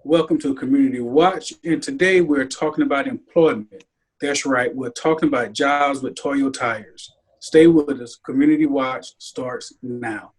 Welcome to Community Watch, and today we're talking about employment. That's right, we're talking about jobs with Toyo tires. Stay with us. Community Watch starts now.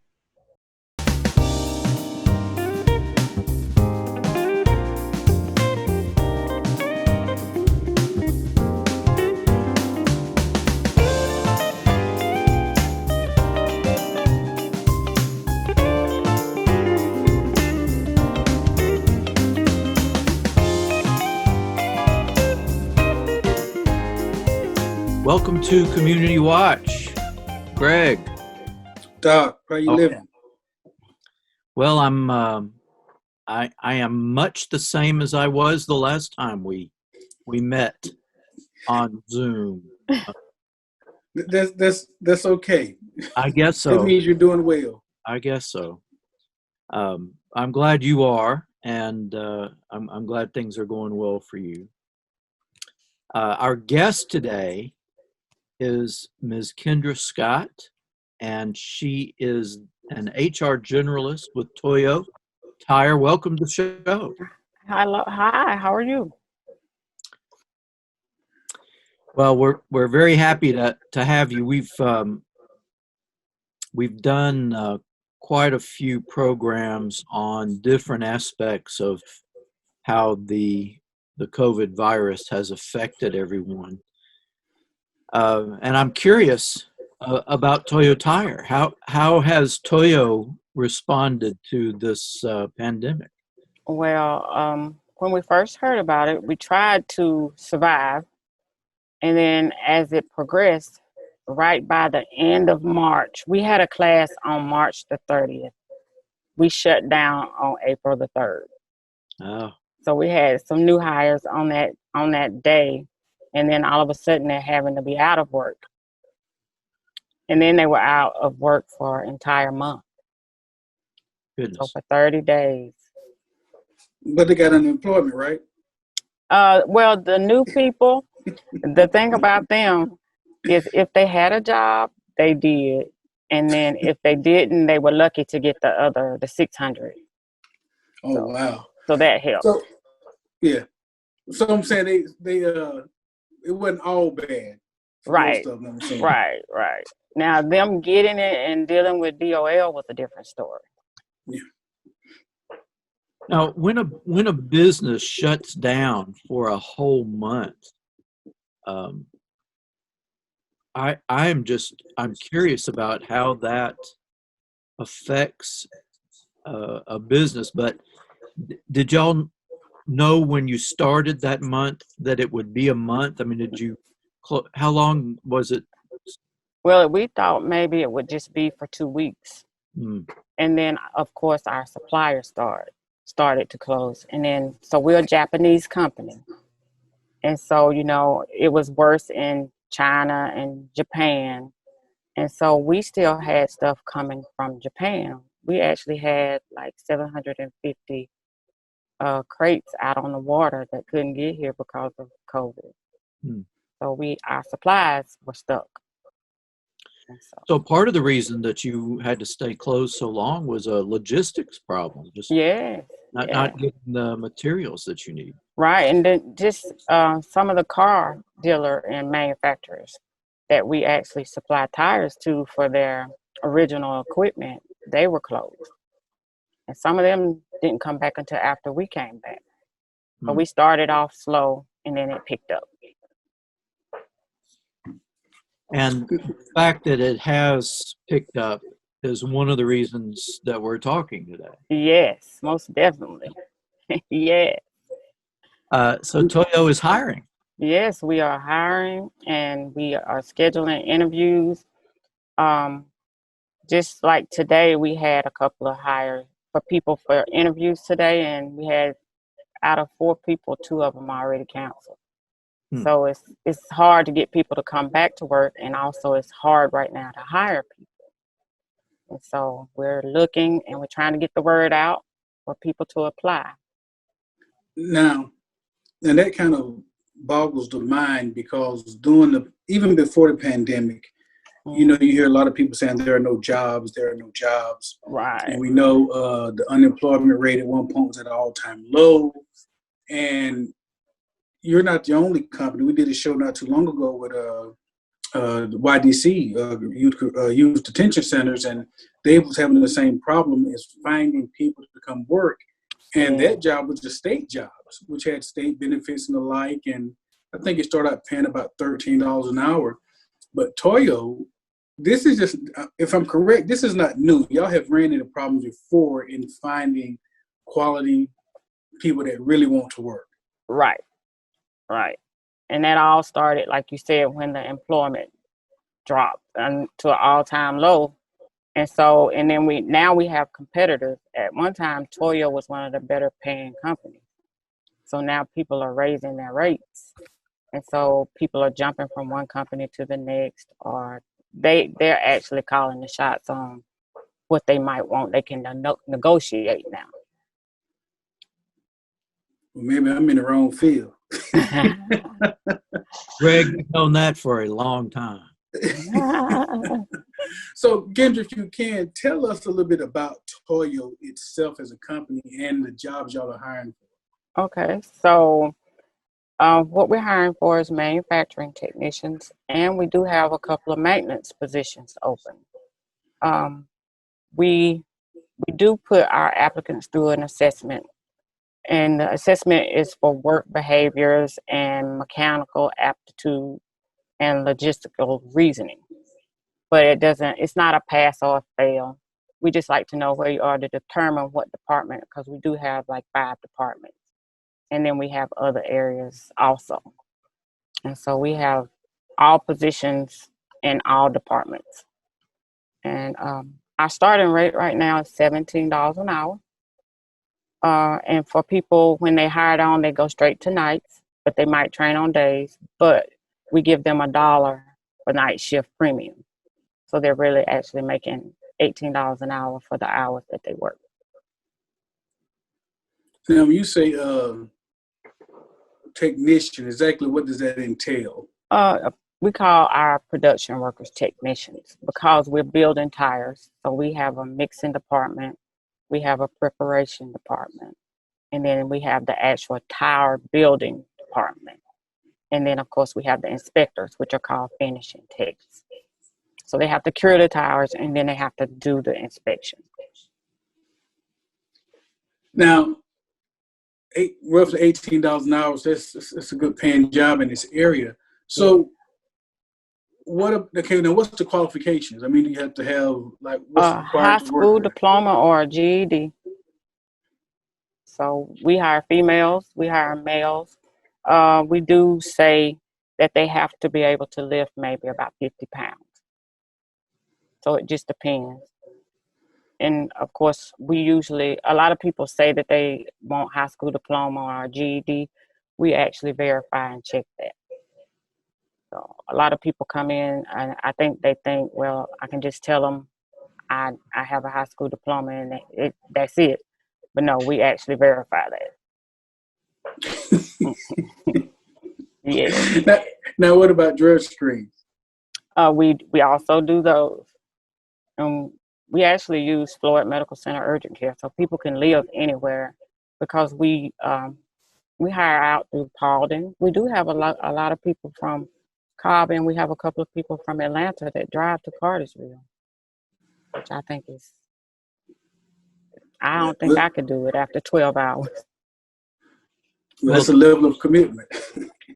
Welcome to Community Watch. Greg. Doc, how you living? Well, I am much the same as I was the last time we met on Zoom. That's okay. I guess so. That means you're doing well. I guess so. I'm glad you are, and I'm glad things are going well for you. Our guest today is Ms. Kendra Scott, and she is an HR generalist with Toyo Tire. Welcome to the show. Hi, how are you? Well, we're very happy to have you. We've done quite a few programs on different aspects of how the COVID virus has affected everyone. And I'm curious about Toyo Tire. How has Toyo responded to this pandemic? Well, when we first heard about it, we tried to survive. And then as it progressed, right by the end of March, we had a class on March the 30th. We shut down on April the 3rd. Oh. So we had some new hires on that day. And then all of a sudden they're having to be out of work. And then they were out of work for an entire month. Goodness. So for 30 days. But they got unemployment, right? Well, the new people, the thing about them is if they had a job, they did. And then if they didn't, they were lucky to get the 600. Oh, so, wow. So that helped. So, yeah. So I'm saying they it wasn't all bad. Right. Right. Now, them getting it and dealing with DOL was a different story. Yeah. Now, when a business shuts down for a whole month, I'm curious about how that affects a business. But did y'all know when you started that month that it would be a month? I mean, how long was it? Well, we thought maybe it would just be for 2 weeks. And then, of course, our suppliers started to close. And then, so we're a Japanese company. And so, it was worse in China and Japan. And so we still had stuff coming from Japan. We actually had like 750 crates out on the water that couldn't get here because of COVID. So our supplies were stuck. So part of the reason that you had to stay closed so long was a logistics problem. Just not getting the materials that you need. Right, and then just some of the car dealer and manufacturers that we actually supply tires to for their original equipment, they were closed. And some of them didn't come back until after we came back. But we started off slow and then it picked up. And the fact that it has picked up is one of the reasons that we're talking today. Yes, most definitely. Yeah. So Toyo is hiring. Yes, we are hiring and we are scheduling interviews. Just like today, we had a couple of hires for people for interviews today, and we had out of 4 people, 2 of them already canceled. So it's hard to get people to come back to work, and also it's hard right now to hire people. And so we're looking and we're trying to get the word out for people to apply. Now, and that kind of boggles the mind because even before the pandemic, You know, you hear a lot of people saying there are no jobs, there are no jobs. Right. And we know the unemployment rate at one point was at an all-time low. And you're not the only company. We did a show not too long ago with the YDC, youth detention centers, and they was having the same problem as finding people to come work. And that job was the state jobs, which had state benefits and the like. And I think it started out paying about $13 an hour. But Toyo, this is just, if I'm correct, this is not new. Y'all have ran into problems before in finding quality people that really want to work. Right. And that all started, like you said, when the employment dropped to an all-time low. And so, and then we have competitors. At one time, Toyo was one of the better paying companies. So now people are raising their rates. And so people are jumping from one company to the next, or they're actually calling the shots on what they might want. They can negotiate now. Well, maybe I'm in the wrong field. Greg, you've known that for a long time. So, Kendra, if you can, tell us a little bit about Toyo itself as a company and the jobs y'all are hiring for. Okay, so what we're hiring for is manufacturing technicians, and we do have a couple of maintenance positions open. We do put our applicants through an assessment, and the assessment is for work behaviors and mechanical aptitude and logistical reasoning. But it's not a pass or fail. We just like to know where you are to determine what department, because we do have like 5 departments. And then we have other areas also. And so we have all positions in all departments. And our starting rate right now is $17 an hour. And for people, when they hired on, they go straight to nights, but they might train on days. But we give them $1 for night shift premium. So they're really actually making $18 an hour for the hours that they work. Now, when you say technician, exactly what does that entail? We call our production workers technicians because we're building tires. So we have a mixing department, we have a preparation department, and then we have the actual tire building department. And then, of course, we have the inspectors, which are called finishing techs. So they have to cure the tires, and then they have to do the inspection. Now, roughly $18 an hour, that's a good paying job in this area. So what's the qualifications? I mean, you have to have, like, what's required high to school work diploma or a GED. So we hire females, we hire males. We do say that they have to be able to lift maybe about 50 pounds. So it just depends. And of course, a lot of people say that they want high school diploma or a GED. We actually verify and check that. So a lot of people come in and I think they think, well, I can just tell them I have a high school diploma and that's it. But no, we actually verify that. Yeah. Now, what about drug screens? We also do those. We actually use Floyd Medical Center urgent care, so people can live anywhere because we hire out through Paulden. We do have a lot of people from Cobb, and we have a couple of people from Atlanta that drive to Cartersville, which I think I don't think I could do it after 12 hours. Well, that's a level of commitment.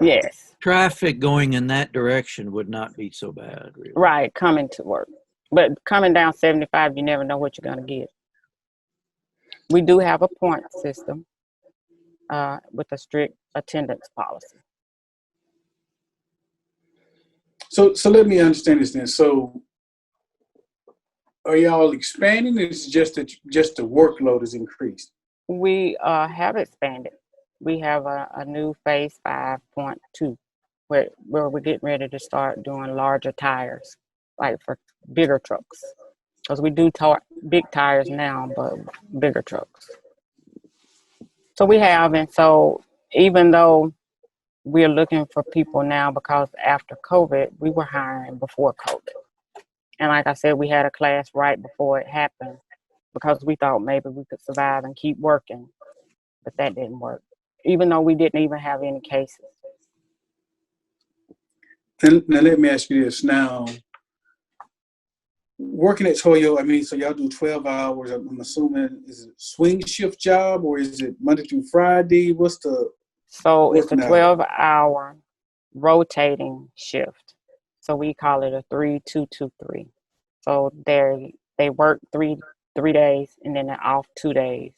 Yes. Traffic going in that direction would not be so bad, really. Right, coming to work. But coming down 75, you never know what you're going to get. We do have a point system with a strict attendance policy. So let me understand this then. So are y'all expanding? It's just that the workload is increased. We have expanded. We have a new phase 5.2 where we're getting ready to start doing larger tires, like for bigger trucks. Because we do big tires now, but bigger trucks. So we have, and so even though we're looking for people now, because after COVID, we were hiring before COVID. And like I said, we had a class right before it happened because we thought maybe we could survive and keep working, but that didn't work, even though we didn't even have any cases. Now let me ask you this. Now, working at Toyo, I mean, so y'all do 12 hours. I'm assuming, is it swing shift job or is it Monday through Friday? What's the So it's a working hour? 12-hour rotating shift. So we call it a 3-2-2-3. So they work three days and then they're off 2 days.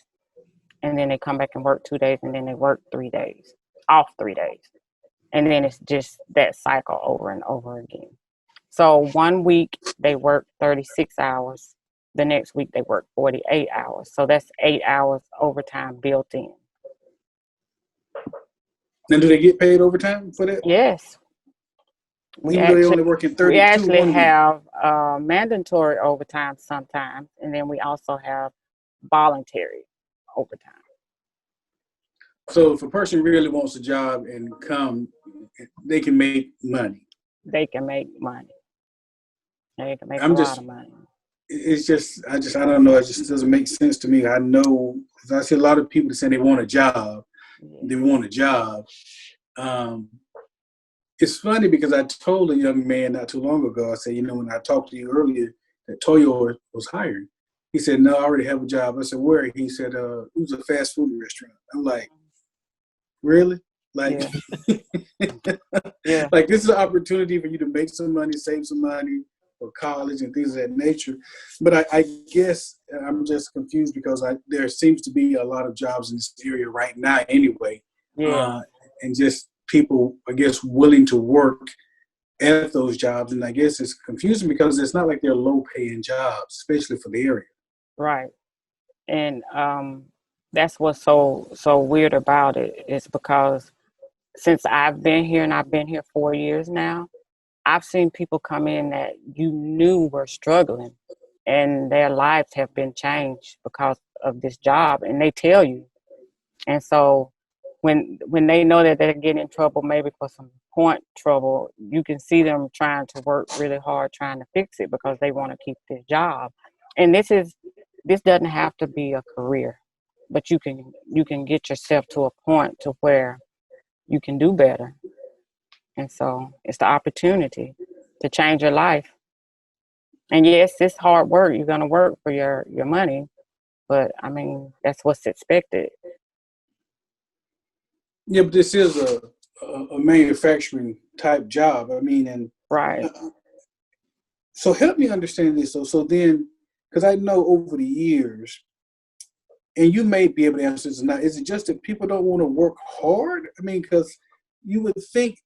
And then they come back and work 2 days and then they work 3 days, off 3 days. And then it's just that cycle over and over again. So 1 week they work 36 hours. The next week they work 48 hours. So that's 8 hours overtime built in. Now, do they get paid overtime for that? Yes. Even though they're only working 32 we actually 1 week? have mandatory overtime sometimes, and then we also have voluntary overtime. So if a person really wants a job and come, they can make money. They can make money. They can make lot of money. It's just, I don't know. It just doesn't make sense to me. I know, because I see a lot of people saying they want a job. Yeah. They want a job. It's funny because I told a young man not too long ago, I said, when I talked to you earlier, that Toyo was hiring. He said, no, I already have a job. I said, where? He said, it was a fast food restaurant. I'm like, really? Like, yeah. Like this is an opportunity for you to make some money, save some money for college and things of that nature. But I guess I'm just confused because there seems to be a lot of jobs in this area right now anyway. Yeah. And just people, I guess, willing to work at those jobs. And I guess it's confusing because it's not like they're low-paying jobs, especially for the area. Right. And that's what's so weird about it is because since I've been here, and I've been here 4 years now, I've seen people come in that you knew were struggling and their lives have been changed because of this job, and they tell you. And so when they know that they're getting in trouble, maybe for some point trouble, you can see them trying to work really hard trying to fix it because they want to keep their job. And this doesn't have to be a career, but you can get yourself to a point to where you can do better. And so it's the opportunity to change your life. And yes, it's hard work. You're going to work for your money, but I mean, that's what's expected. Yeah, but this is a manufacturing type job. I mean, and right. So help me understand this. So then, because I know over the years, and you may be able to answer this or not, is it just that people don't want to work hard? I mean, because you would think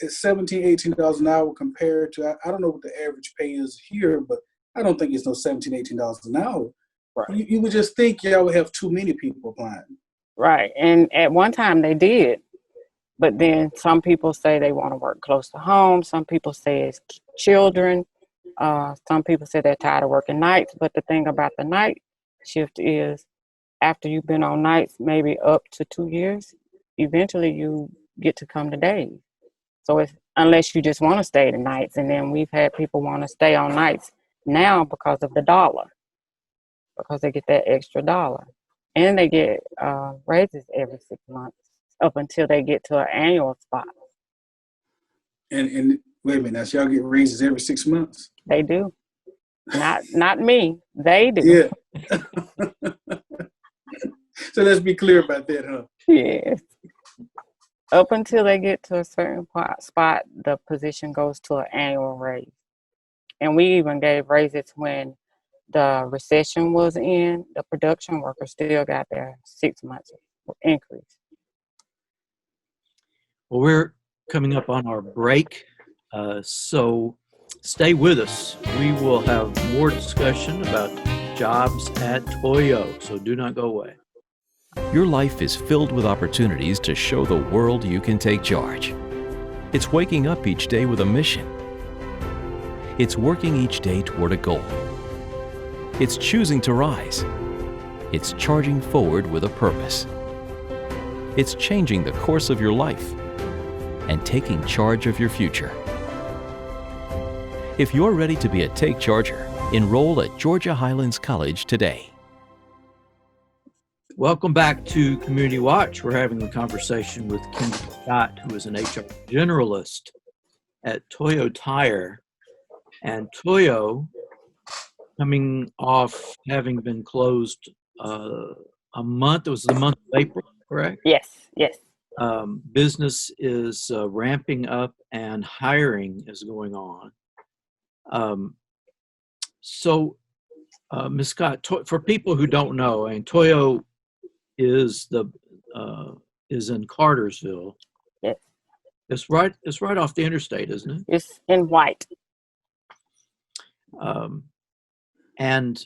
it's $17, $18 an hour compared to, I don't know what the average pay is here, but I don't think it's no $17, $18 an hour. Right. You would just think y'all would have too many people applying. Right. And at one time they did. But then some people say they want to work close to home. Some people say it's children. Some people say they're tired of working nights. But the thing about the night shift is after you've been on nights maybe up to 2 years, eventually you get to come to days. So it's unless you just want to stay the nights. And then we've had people want to stay on nights now because of the dollar, because they get that extra dollar. And they get raises every 6 months up until they get to an annual spot. And wait a minute, now, so y'all get raises every 6 months? They do. Not me. They do. Yeah. So let's be clear about that, huh? Yes. Up until they get to a certain spot, the position goes to an annual raise. And we even gave raises when the recession was in. The production workers still got their 6 months increase. Well, we're coming up on our break, so stay with us. We will have more discussion about jobs at Toyo, so do not go away. Your life is filled with opportunities to show the world you can take charge. It's waking up each day with a mission. It's working each day toward a goal. It's choosing to rise. It's charging forward with a purpose. It's changing the course of your life and taking charge of your future. If you're ready to be a Take Charger, enroll at Georgia Highlands College today. Welcome back to Community Watch. We're having a conversation with Kendra Scott, who is an HR generalist at Toyo Tire. And Toyo, coming off having been closed a month, it was the month of April, correct? Yes. Business is ramping up and hiring is going on. So, Ms. Scott, for people who don't know, and Toyo is in Cartersville. Yes. It's right off the interstate, isn't it? It's in White. And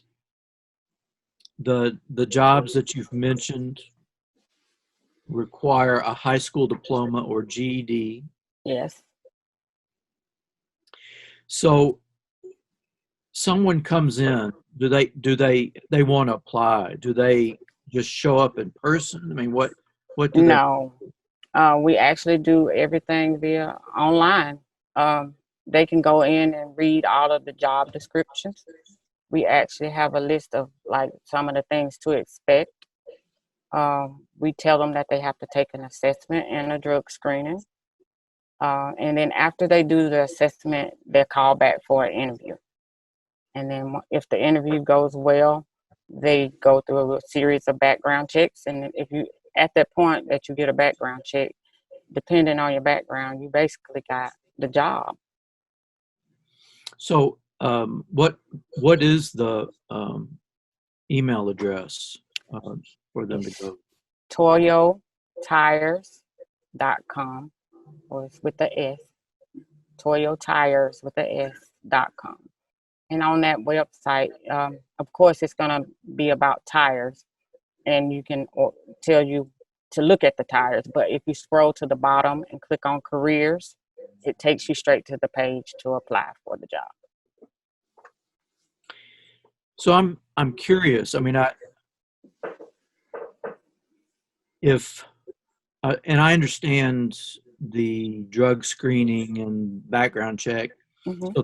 the jobs that you've mentioned require a high school diploma or GED. Yes. So someone comes in, do they want to apply? Do they just show up in person? I mean, what do they? No, we actually do everything via online. They can go in and read all of the job descriptions. We actually have a list of like some of the things to expect. We tell them that they have to take an assessment and a drug screening. And then after they do the assessment, they're called back for an interview. And then if the interview goes well, they go through a series of background checks. And if you, at that point that you get a background check, depending on your background, you basically got the job. So what is the email address for them to go? ToyoTires.com, or it's with the S. ToyoTires with the S.com. And on that website, of course, it's going to be about tires, and you can tell you to look at the tires. But if you scroll to the bottom and click on careers, it takes you straight to the page to apply for the job. So I'm curious. I mean, and I understand the drug screening and background check. Mm-hmm. So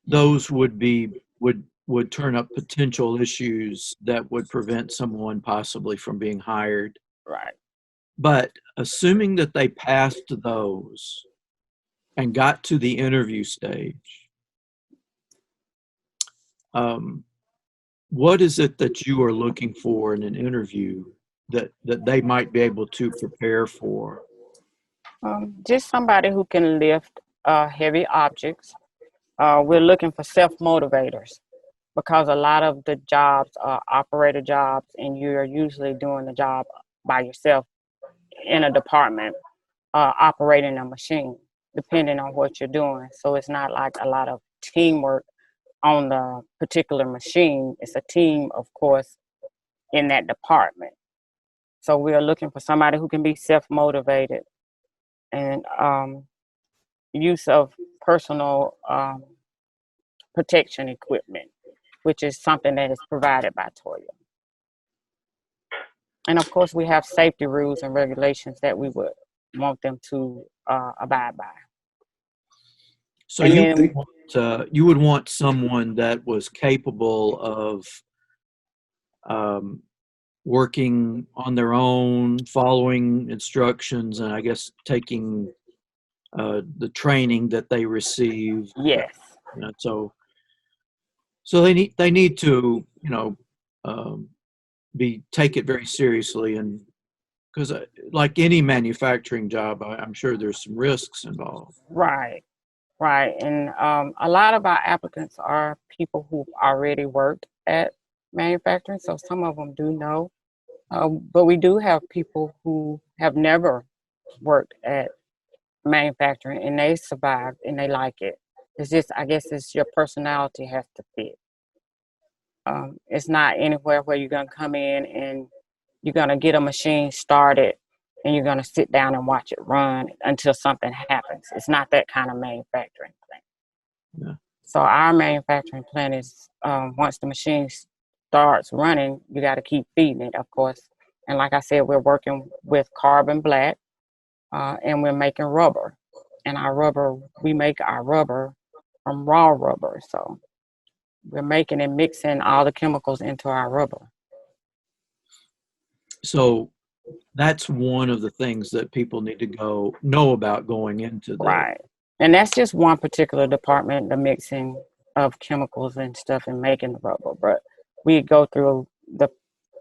those would turn up potential issues that would prevent someone possibly from being hired. Right. But assuming that they passed those and got to the interview stage, what is it that you are looking for in an interview that they might be able to prepare for? Just somebody who can lift heavy objects. We're looking for self-motivators, because a lot of the jobs are operator jobs, and you're usually doing the job by yourself in a department, operating a machine, depending on what you're doing. So it's not like a lot of teamwork on the particular machine. It's a team, of course, in that department. So we're looking for somebody who can be self-motivated, and use of personal protection equipment, which is something that is provided by Toyo. And of course, we have safety rules and regulations that we would want them to abide by. So you would want someone that was capable of working on their own, following instructions, and I guess taking the training that they receive. Yes. So they need to take it very seriously, and because like any manufacturing job, I'm sure there's some risks involved. Right. And a lot of our applicants are people who've already worked at manufacturing, so some of them do know. But we do have people who have never worked at manufacturing, and they survived and they like it. It's just, I guess it's your personality has to fit. It's not anywhere where you're going to come in and you're going to get a machine started and you're going to sit down and watch it run until something happens. It's not that kind of manufacturing plant. Yeah. So our manufacturing plant is, once the machine starts running, you got to keep feeding it, of course. And like I said, we're working with carbon black, and we're making rubber. And our rubber, we make our rubber from raw rubber. So we're making and mixing all the chemicals into our rubber. So that's one of the things that people need to know about going into this. Right. And that's just one particular department, the mixing of chemicals and stuff and making the rubber. But we go through the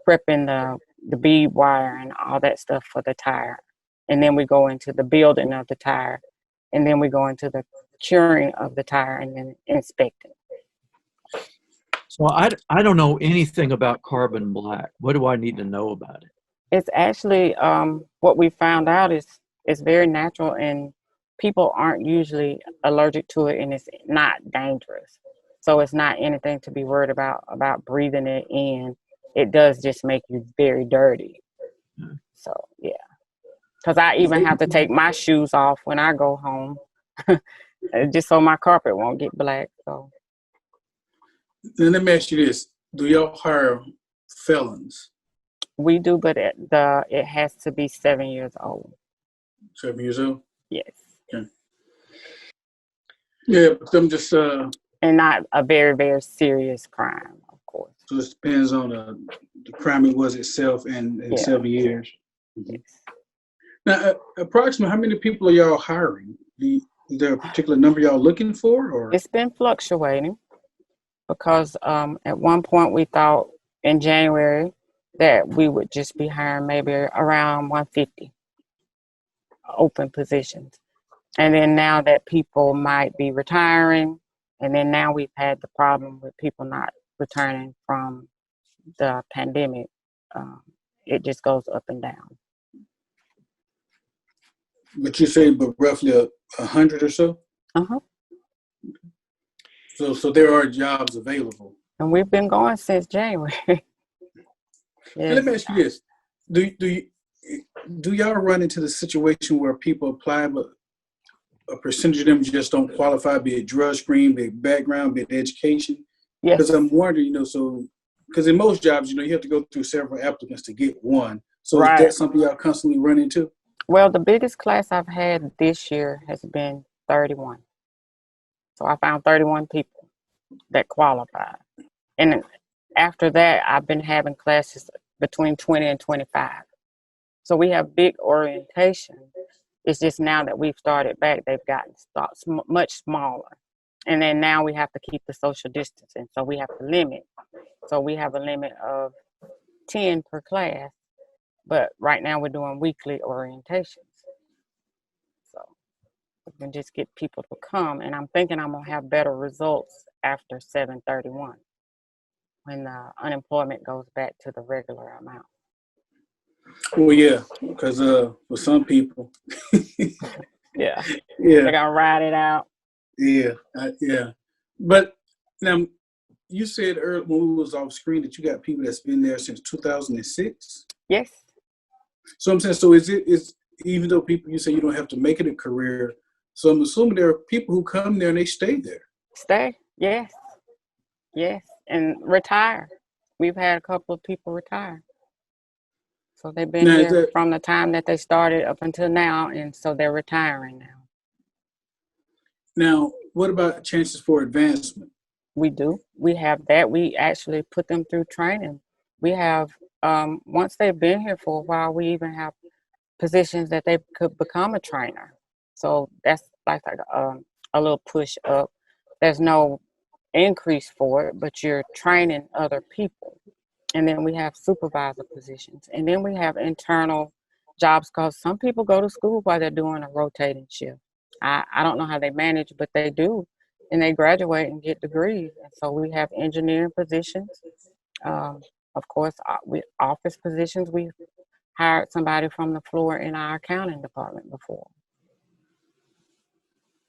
prepping the bead wire and all that stuff for the tire. And then we go into the building of the tire. And then we go into the curing of the tire and then inspecting. So I don't know anything about carbon black. What do I need to know about it? It's actually, what we found out is it's very natural and people aren't usually allergic to it, and it's not dangerous. So it's not anything to be worried about breathing it in. It does just make you very dirty. So, yeah. Because I even have to take my shoes off when I go home just so my carpet won't get black. So. Then let me ask you this. Do y'all hire felons? We do, but it has to be 7 years old. 7 years old? Yes. Okay. Yeah, but I'm just... and not a very, very serious crime, of course. So it depends on the crime it was itself and 7 years. Yes. Now, approximately how many people are y'all hiring? Is there a particular number y'all looking for? Or it's been fluctuating because at one point we thought in January that we would just be hiring maybe around 150 open positions. And then now that people might be retiring, and then now we've had the problem with people not returning from the pandemic, it just goes up and down. But you say, but roughly 100 or so? Uh-huh. So there are jobs available. And we've been going since January. Yes. Let me ask you this: Do y'all run into the situation where people apply, but a percentage of them just don't qualify, be it drug screen, be it background, be it education? Yes. Because I'm wondering, because in most jobs, you have to go through several applicants to get one. So Right. Is that something y'all constantly run into? Well, the biggest class I've had this year has been 31. So I found 31 people that qualified. And after that, I've been having classes between 20 and 25. So we have big orientation. It's just now that we've started back, they've gotten much smaller. And then now we have to keep the social distancing. So we have to limit. So we have a limit of 10 per class. But right now we're doing weekly orientations. So we can just get people to come. And I'm thinking I'm going to have better results after 7/31 when the unemployment goes back to the regular amount. Well, yeah, because for some people, Yeah, yeah, they're gonna ride it out. Yeah. But now, you said earlier when we was off screen that you got people that's been there since 2006. Yes. So I'm saying, so is even though people, you say you don't have to make it a career, so I'm assuming there are people who come there and they stay there. Stay. Yes. Yes, and retire. We've had a couple of people retire. So they've been here from the time that they started up until now, and so they're retiring now. Now, what about chances for advancement? We do. We have that. We actually put them through training. We have, once they've been here for a while, we even have positions that they could become a trainer. So that's like a little push up. There's no increase for it, but you're training other people. And then we have supervisor positions. And then we have internal jobs because some people go to school while they're doing a rotating shift. I don't know how they manage, but they do. And they graduate and get degrees. And so we have engineering positions. Of course, with office positions, we've hired somebody from the floor in our accounting department before.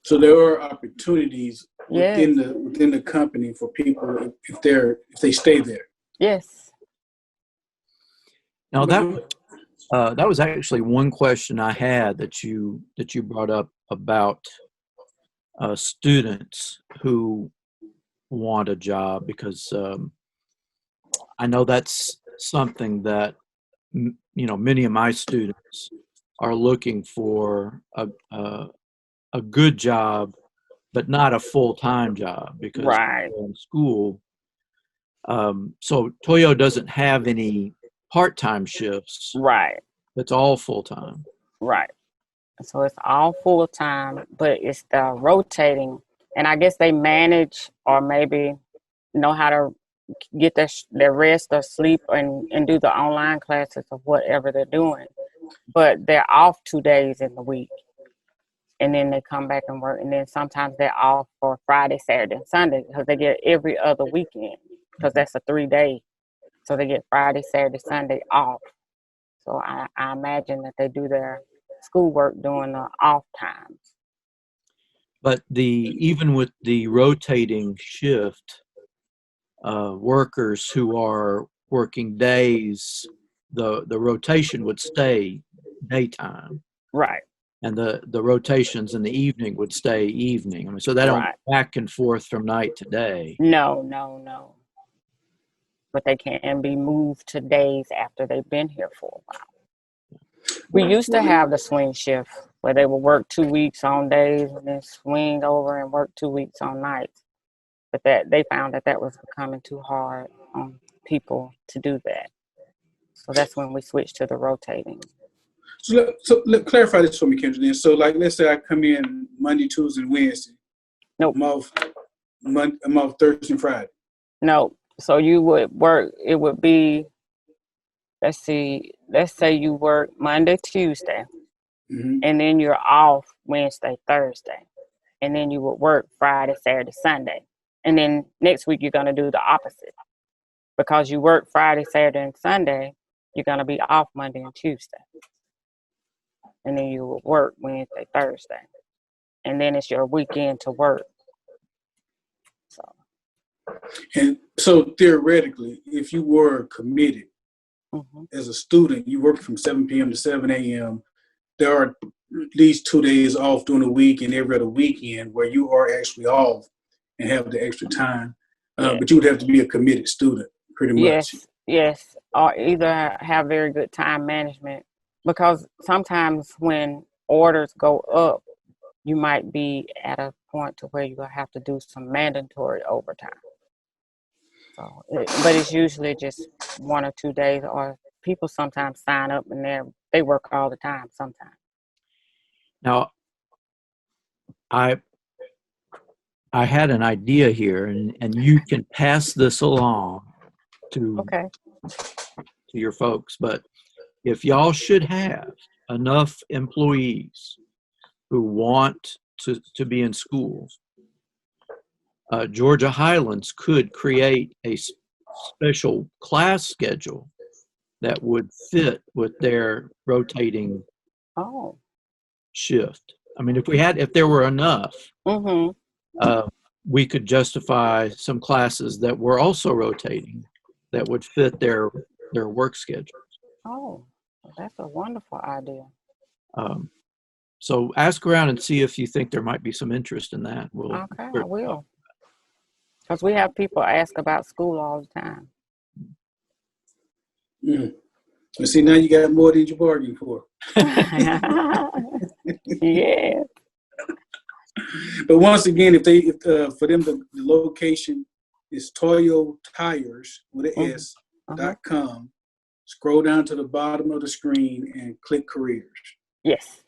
So there are opportunities Yes. within the company for people if they stay there. Yes. Now that was actually one question I had that you brought up about students who want a job, because I know that's something that many of my students are looking for a good job but not a full-time job because Right. they're in school. So Toyo doesn't have any part-time shifts. Right. It's all full-time. Right. So it's all full time, but it's the rotating. And I guess they manage or maybe know how to get their rest or sleep and do the online classes or whatever they're doing. But they're off 2 days in the week. And then they come back and work. And then sometimes they're off for Friday, Saturday, and Sunday because they get every other weekend because that's a 3-day. So they get Friday, Saturday, Sunday off. So I imagine that they do their schoolwork during the off times. But even with the rotating shift, workers who are working days, the rotation would stay daytime. Right. And the rotations in the evening would stay evening. I mean, so they don't Right. back and forth from night to day. No. But they can be moved to days after they've been here for a while. We used to have the swing shift where they would work 2 weeks on days and then swing over and work 2 weeks on nights. But that they found that was becoming too hard on people to do that. So that's when we switched to the rotating. So clarify this for me, Kendra. Then. So, like, let's say I come in Monday, Tuesday, and Wednesday. Nope. I'm off Thursday and Friday. No. So you would work. It would be. Let's say you work Monday, Tuesday, and then you're off Wednesday, Thursday, and then you would work Friday, Saturday, Sunday, and then next week you're going to do the opposite because you work Friday, Saturday, and Sunday. You're going to be off Monday and Tuesday, and then you will work Wednesday, Thursday, and then it's your weekend to work. And so theoretically, if you were committed as a student, you work from 7 p.m. to 7 a.m., there are at least 2 days off during the week and every other weekend where you are actually off and have the extra time. But you would have to be a committed student, pretty much. Yes. Or either have very good time management because sometimes when orders go up, you might be at a point to where you're going to have to do some mandatory overtime. So, but it's usually just 1 or 2 days, or people sometimes sign up and they work all the time sometimes. Now, I had an idea here, and you can pass this along to your folks. But if y'all should have enough employees who want to be in schools, Georgia Highlands could create a special class schedule that would fit with their rotating shift. I mean, if there were enough, we could justify some classes that were also rotating that would fit their work schedules. Oh, that's a wonderful idea. So ask around and see if you think there might be some interest in that. I will. Because we have people ask about school all the time. And see, now you got more than you bargained for. Yeah. But once again, if for them the location is Toyo Tires with an S.com. Scroll down to the bottom of the screen and click careers. Yes.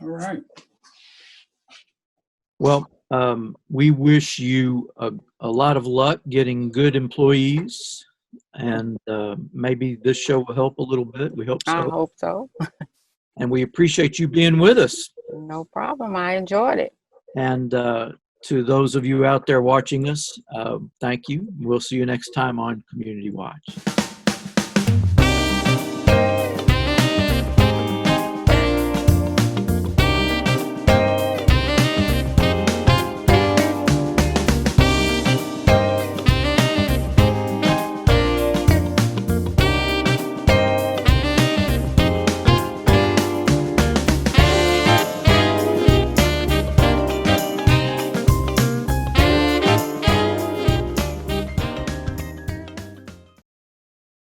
All right. Well, we wish you a lot of luck getting good employees, and maybe this show will help a little bit. We hope so. I hope so. And we appreciate you being with us. No problem. I enjoyed it. And to those of you out there watching us, thank you. We'll see you next time on Community Watch.